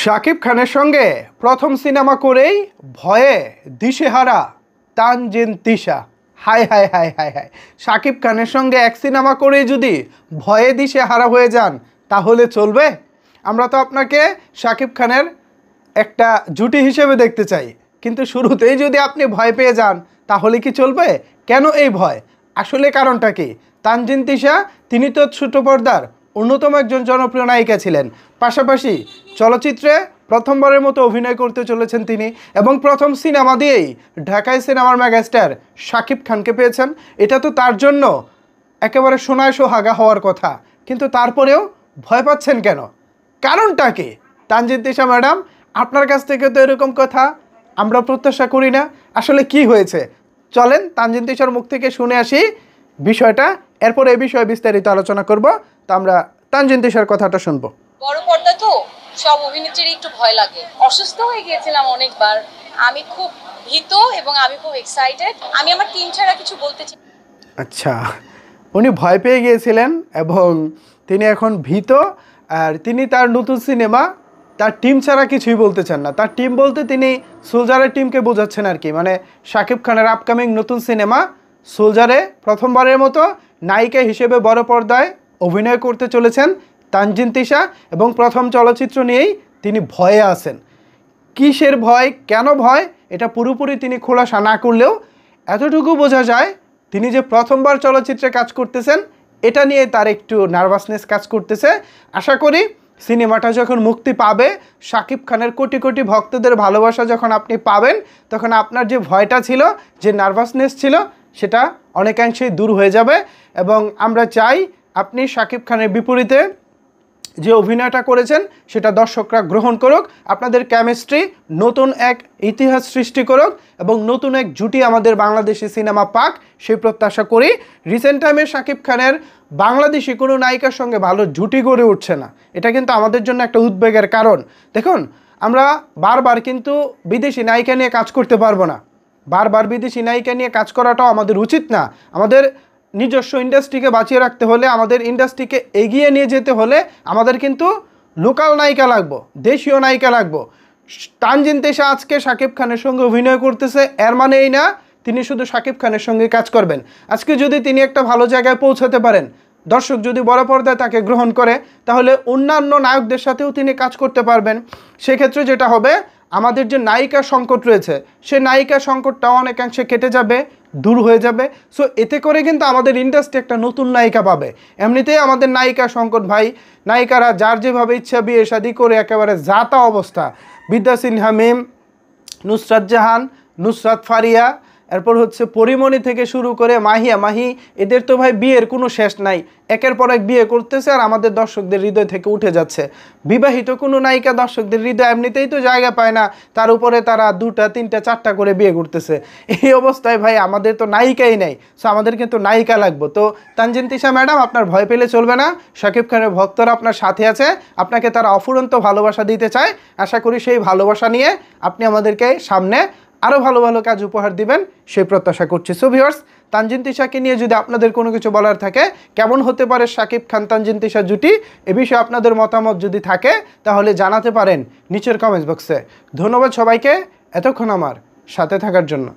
শাকিব খানের সঙ্গে প্রথম সিনেমা করেই ভয়ে দিশেহারা তানজিন তিশা। হায় হায় হায় হায় হায়, শাকিব খানের সঙ্গে এক সিনেমা করেই যদি ভয়ে দিশেহারা হয়ে যান তাহলে চলবে? আমরা তো আপনাকে শাকিব খানের একটা জুটি হিসেবে দেখতে চাই, কিন্তু শুরুতেই যদি আপনি ভয় পেয়ে যান তাহলে কি চলবে? কেন এই ভয়? আসলে কারণটা কি? তানজিন তিশা তিনি তো ছোট পর্দার অন্যতম একজন জনপ্রিয় নায়িকা ছিলেন, পাশাপাশি চলচ্চিত্রে প্রথমবারের মতো অভিনয় করতে চলেছেন তিনি, এবং প্রথম সিনেমা দিয়েই ঢাকায় সিনেমার মেগাস্টার শাকিব খানকে পেয়েছেন। এটা তো তার জন্য একেবারে সোনায় সোহাগা হওয়ার কথা, কিন্তু তারপরেও ভয় পাচ্ছেন কেন? কারণটা কি? তানজিন তিশা ম্যাডাম, আপনার কাছ থেকে তো এরকম কথা আমরা প্রত্যাশা করি না। আসলে কি হয়েছে চলেন তানজিন তিশার মুখ থেকে শুনে আসি বিষয়টা, এরপর এই বিষয়ে বিস্তারিত আলোচনা করব। তো আমরা তানজিন তিশার কথাটা শুনবো। বড় পর্দা তো সব অভিনেত্রীর একটু ভয় লাগে। অসুস্থ হয়ে গিয়েছিলাম অনেকবার, আমি খুব ভীত এবং আমি খুব এক্সাইটেড। আমি আমার টিম ছাড়া কিছু বলতে চাই। আচ্ছা, উনি ভয় পেয়ে গিয়েছিলেন এবং তিনি এখন ভীত, আর তিনি তার নতুন সিনেমা তার টিম ছাড়া কিছুই বলতে চান না। তার টিম বলতে তিনি সোলজারের টিমকে বোঝাচ্ছেন আর কি, মানে শাকিব খানের আপকামিং নতুন সিনেমা সোলজারে প্রথমবারের মতো নায়িকা হিসেবে বড় পর্দায় অভিনয় করতে চলেছেন তানজিন তিশা, এবং প্রথম চলচ্চিত্র নিয়েই তিনি ভয়ে আছেন। কিসের ভয়, কেন ভয়, এটা পুরোপুরি তিনি খোলাসা না করলেও এতটুকু বোঝা যায় তিনি যে প্রথমবার চলচ্চিত্রে কাজ করতেছেন এটা নিয়ে তার একটু নার্ভাসনেস কাজ করতেছে। আশা করি সিনেমাটা যখন মুক্তি পাবে, শাকিব খানের কোটি কোটি ভক্তদের ভালোবাসা যখন আপনি পাবেন, তখন আপনার যে ভয়টা ছিল, যে নার্ভাসনেস ছিল, সেটা অনেকাংশেই দূর হয়ে যাবে। এবং আমরা চাই আপনি শাকিব খানের বিপরীতে যে অভিনয়টা করেছেন সেটা দর্শকরা গ্রহণ করুক, আপনাদের কেমিস্ট্রি নতুন এক ইতিহাস সৃষ্টি করুক এবং নতুন এক জুটি আমাদের বাংলাদেশি সিনেমা পাক, সেই প্রত্যাশা করি। রিসেন্ট টাইমে শাকিব খানের বাংলাদেশি কোনো নায়িকার সঙ্গে ভালো জুটি গড়ে উঠছে না, এটা কিন্তু আমাদের জন্য একটা উদ্বেগের কারণ। দেখুন, আমরা বারবার কিন্তু বিদেশি নায়িকা নিয়ে কাজ করতে পারবো না, বারবার বিদেশি নায়িকা নিয়ে কাজ করাটাও আমাদের উচিত না। আমাদের নিজস্ব ইন্ডাস্ট্রিকে বাঁচিয়ে রাখতে হলে, আমাদের ইন্ডাস্ট্রিকে এগিয়ে নিয়ে যেতে হলে আমাদের কিন্তু লোকাল নায়িকা লাগবো, দেশীয় নায়িকা লাগবো। তানজিন তিশা আজকে শাকিব খানের সঙ্গে অভিনয় করতেছে, এর মানে এই না তিনি শুধু শাকিব খানের সঙ্গে কাজ করবেন। আজকে যদি তিনি একটা ভালো জায়গায় পৌঁছাতে পারেন, দর্শক যদি বড় পর্দায় তাকে গ্রহণ করে, তাহলে অন্যান্য নায়কদের সাথেও তিনি কাজ করতে পারবেন। সেক্ষেত্রে যেটা হবে, আমাদের যে নায়িকা সংকট রয়েছে সে নায়িকা সংকটটাও অনেকাংশে কেটে যাবে, দূর হয়ে যাবে। সো এতে করে কিন্তু আমাদের ইন্ডাস্ট্রি একটা নতুন নায়িকা পাবে। এমনিতেই আমাদের নায়িকা সংকট ভাই, নায়িকারা যার যেভাবে ইচ্ছা বিয়ে শাদি করে একেবারে যাতা অবস্থা। বিদ্যা সিনহা মিম, নুসরাত জাহান, নুসরাত ফারিয়া, এরপর হচ্ছে পরিমণি থেকে শুরু করে মাহিয়া মাহি, এদের তো ভাই বিয়ের কোনো শেষ নাই, একের পর এক বিয়ে করতেছে আর আমাদের দর্শকদের হৃদয় থেকে উঠে যাচ্ছে। বিবাহিত কোনো নায়িকা দর্শকদের হৃদয় এমনিতেই তো জায়গা পায় না, তার উপরে তারা 2টা 3টা 4টা করে বিয়ে করতেছে। এই অবস্থায় ভাই আমাদের তো নায়িকাই নেই, সো আমাদের কিন্তু নায়িকা লাগবে। তো তানজিন তিশা ম্যাডাম, আপনার ভয় পেলে চলবে না। শাকিব খানের ভক্তরা আপনার সাথে আছে, আপনাকে তারা অফুরন্ত ভালোবাসা দিতে চায়। আশা করি সেই ভালোবাসা নিয়ে আপনি আমাদেরকে সামনে আরও ভালো ভালো কাজ উপহার দিবেন, সেই প্রত্যাশা করছি। সো ভিউয়ার্স, তানজিন তিশাকে নিয়ে যদি আপনাদের কোনো কিছু বলার থাকে, কেমন হতে পারে শাকিব খান তানজিন তিশা জুটি, এ বিষয়ে আপনাদের মতামত যদি থাকে তাহলে জানাতে পারেন নিচের কমেন্টস বক্সে। ধন্যবাদ সবাইকে এতক্ষণ আমার সাথে থাকার জন্য।